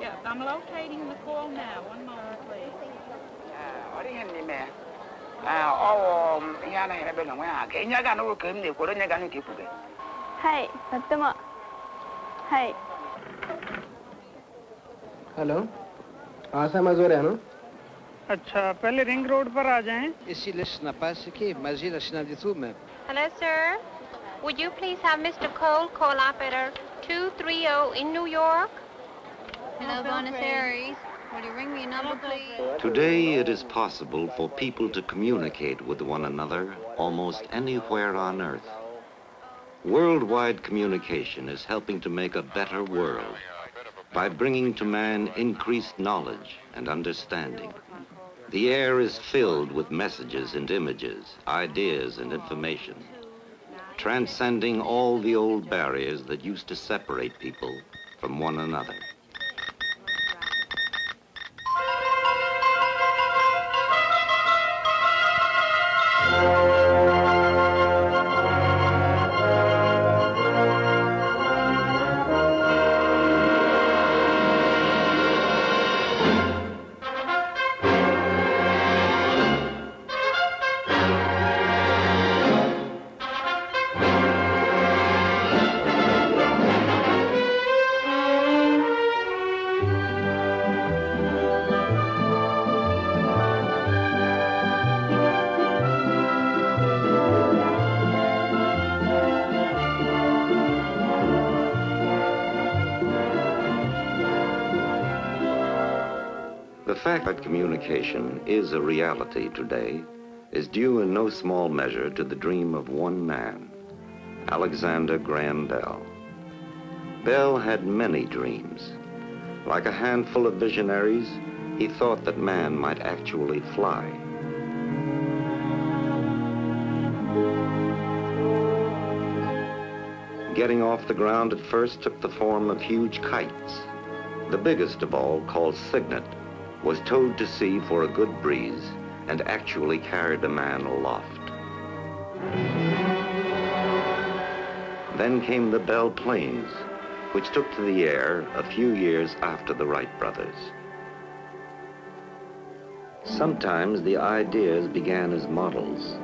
Yes, I'm locating the coil now. One moment, please. Hello हाँ समझ हो रहा है ना अच्छा पहले रिंग रोड पर आ जाएं इसी लिस्ट ना पास की मर्जी रचना दी तू मैं Hello, sir. Would you please have Mr. Cole call operator 230 in New York? Hello, Buenos Aires. Would you ring me a number, please? Today, it is possible for people to communicate with one another almost anywhere on Earth. Worldwide communication is helping to make a better world by bringing to man increased knowledge and understanding. The air is filled with messages and images, ideas and information, transcending all the old barriers that used to separate people from one another. The fact that communication is a reality today is due in no small measure to the dream of one man, Alexander Graham Bell. Bell had many dreams. Like a handful of visionaries, he thought that man might actually fly. Getting off the ground at first took the form of huge kites. The biggest of all, called Cygnet, was towed to sea for a good breeze and actually carried a man aloft. Then came the Bell planes, which took to the air a few years after the Wright brothers. Sometimes the ideas began as models,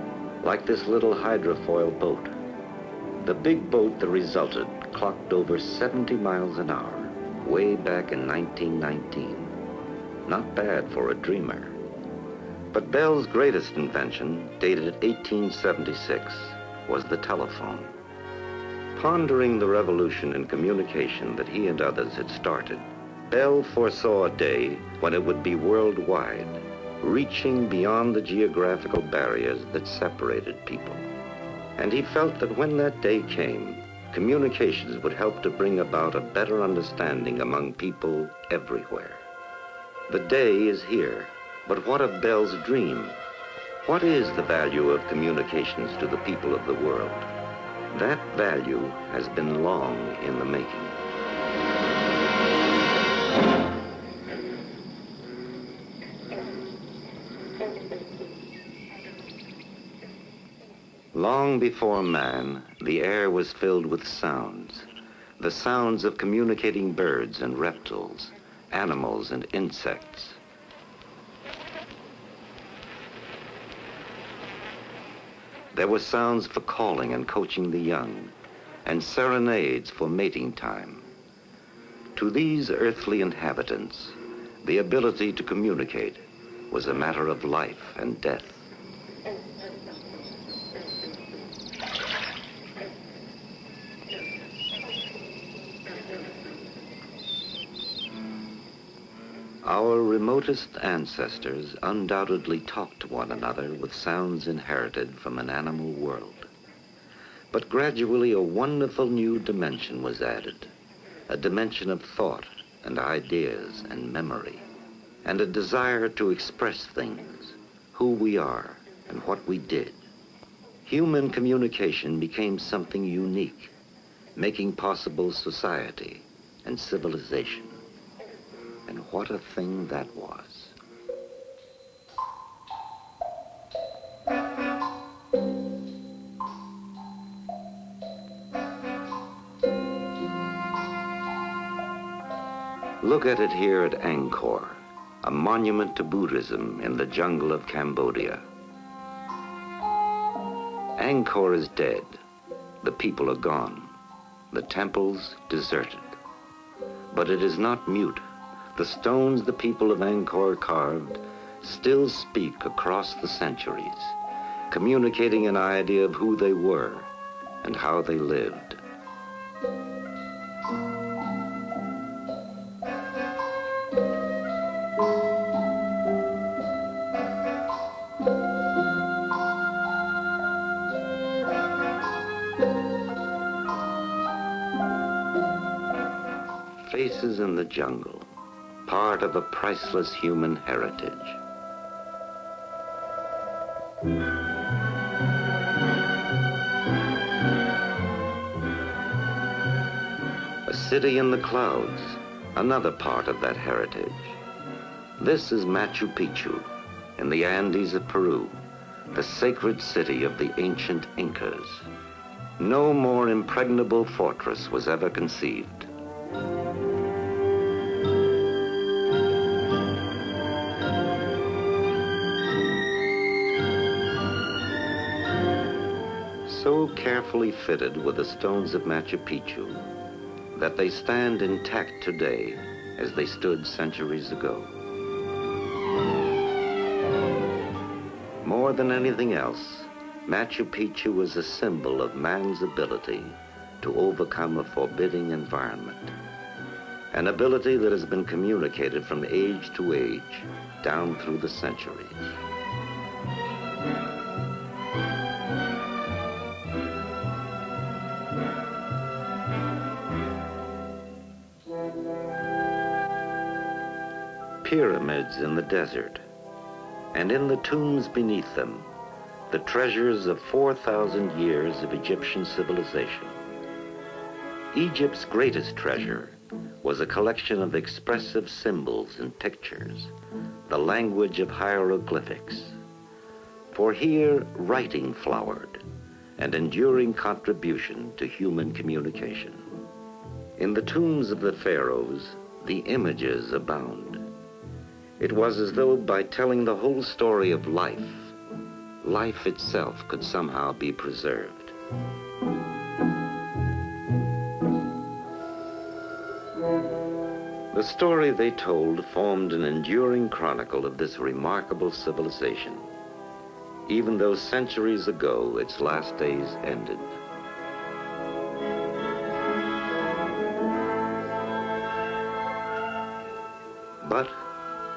like this little hydrofoil boat. The big boat that resulted clocked over 70 miles an hour, way back in 1919. Not bad for a dreamer. But Bell's greatest invention, dated 1876, was the telephone. Pondering the revolution in communication that he and others had started, Bell foresaw a day when it would be worldwide, reaching beyond the geographical barriers that separated people. And he felt that when that day came, communications would help to bring about a better understanding among people everywhere. The day is here, but what of Bell's dream? What is the value of communications to the people of the world? That value has been long in the making. Long before man, the air was filled with sounds, the sounds of communicating birds and reptiles, animals and insects. There were sounds for calling and coaching the young, and serenades for mating time. To these earthly inhabitants, the ability to communicate was a matter of life and death. Our remotest ancestors undoubtedly talked to one another with sounds inherited from an animal world. But gradually a wonderful new dimension was added, a dimension of thought and ideas and memory, and a desire to express things, who we are and what we did. Human communication became something unique, making possible society and civilization. And what a thing that was. Look at it here at Angkor, a monument to Buddhism in the jungle of Cambodia. Angkor is dead. The people are gone. The temples deserted. But it is not mute. The stones the people of Angkor carved still speak across the centuries, communicating an idea of who they were and how they lived. Faces in the jungle, part of a priceless human heritage. A city in the clouds, another part of that heritage. This is Machu Picchu, in the Andes of Peru, the sacred city of the ancient Incas. No more impregnable fortress was ever conceived. So carefully fitted with the stones of Machu Picchu that they stand intact today as they stood centuries ago. More than anything else, Machu Picchu is a symbol of man's ability to overcome a forbidding environment, an ability that has been communicated from age to age down through the centuries. Pyramids in the desert, and in the tombs beneath them, the treasures of 4,000 years of Egyptian civilization. Egypt's greatest treasure was a collection of expressive symbols and pictures, the language of hieroglyphics. For here, writing flowered, an enduring contribution to human communication. In the tombs of the pharaohs, the images abound. It was as though by telling the whole story of life, life itself could somehow be preserved. The story they told formed an enduring chronicle of this remarkable civilization, even though centuries ago its last days ended. But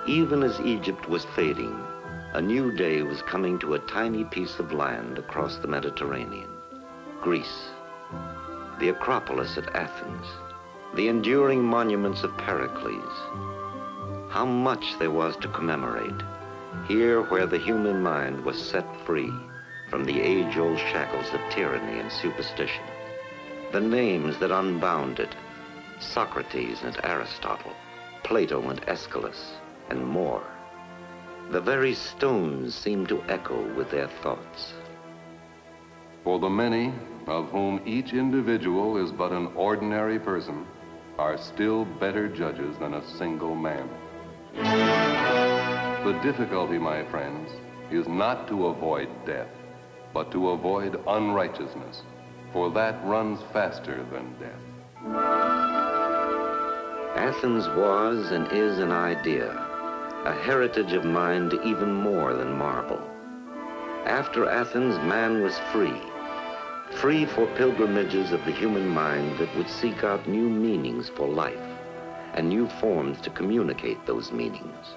even as Egypt was fading, a new day was coming to a tiny piece of land across the Mediterranean, Greece. The Acropolis at Athens, the enduring monuments of Pericles. How much there was to commemorate, here where the human mind was set free from the age-old shackles of tyranny and superstition. The names that unbound it, Socrates and Aristotle, Plato and Aeschylus, and more. The very stones seem to echo with their thoughts. For the many, of whom each individual is but an ordinary person, are still better judges than a single man. The difficulty, my friends, is not to avoid death, but to avoid unrighteousness, for that runs faster than death. Athens was and is an idea, a heritage of mind even more than marble. After Athens, man was free, free for pilgrimages of the human mind that would seek out new meanings for life and new forms to communicate those meanings.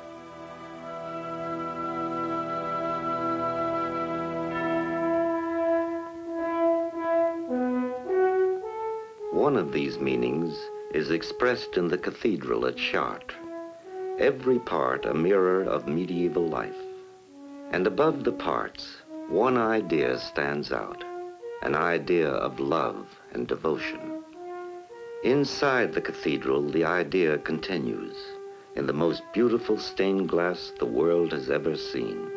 One of these meanings is expressed in the cathedral at Chartres, every part a mirror of medieval life. And above the parts, one idea stands out, an idea of love and devotion. Inside the cathedral, the idea continues in the most beautiful stained glass the world has ever seen.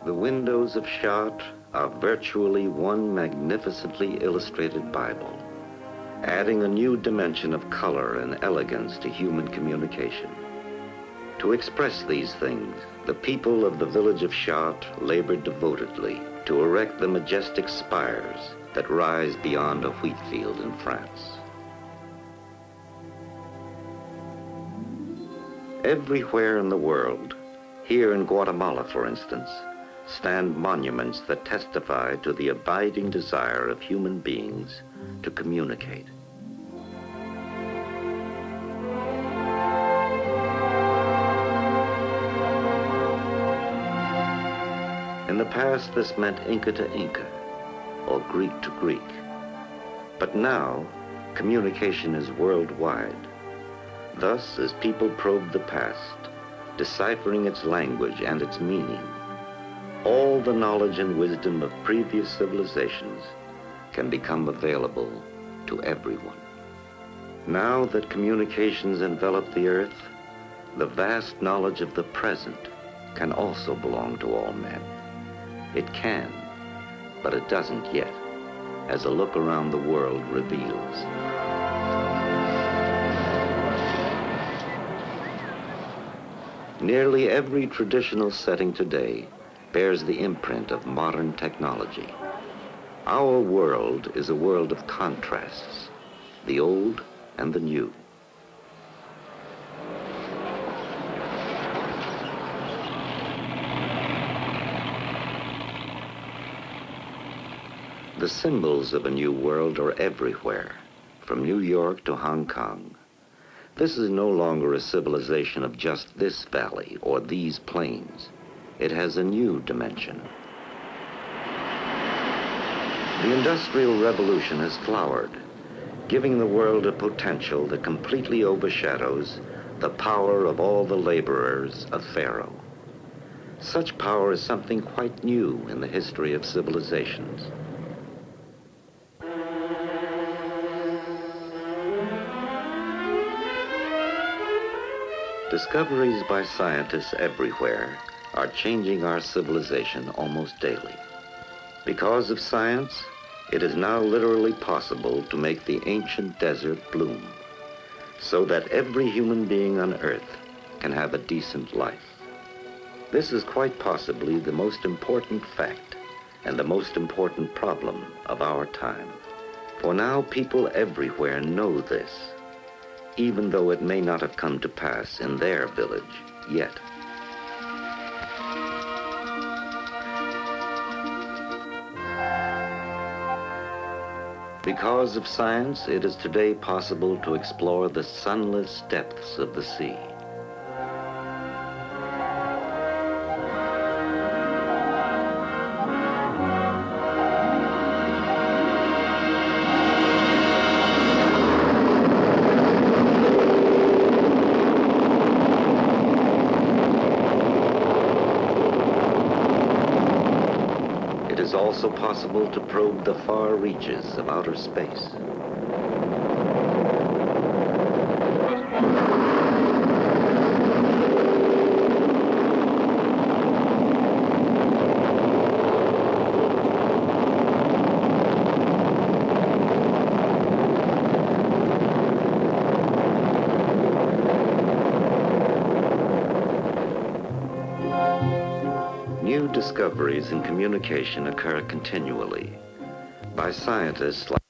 The windows of Chartres are virtually one magnificently illustrated Bible, adding a new dimension of color and elegance to human communication. To express these things, the people of the village of Chartres labored devotedly to erect the majestic spires that rise beyond a wheat field in France. Everywhere in the world, here in Guatemala, for instance, stand monuments that testify to the abiding desire of human beings to communicate. In the past, this meant Inca to Inca, or Greek to Greek. But now, communication is worldwide. Thus, as people probe the past, deciphering its language and its meaning, all the knowledge and wisdom of previous civilizations can become available to everyone. Now that communications envelop the earth, the vast knowledge of the present can also belong to all men. It can, but it doesn't yet, as a look around the world reveals. Nearly every traditional setting today bears the imprint of modern technology. Our world is a world of contrasts, the old and the new. The symbols of a new world are everywhere, from New York to Hong Kong. This is no longer a civilization of just this valley or these plains. It has a new dimension. The Industrial Revolution has flowered, giving the world a potential that completely overshadows the power of all the laborers of Pharaoh. Such power is something quite new in the history of civilizations. Discoveries by scientists everywhere are changing our civilization almost daily. Because of science, it is now literally possible to make the ancient desert bloom, so that every human being on Earth can have a decent life. This is quite possibly the most important fact and the most important problem of our time. For now, people everywhere know this, even though it may not have come to pass in their village yet. Because of science, it is today possible to explore the sunless depths of the sea. It is also possible to probe the far reaches of outer space. New discoveries in communication occur continually by scientists like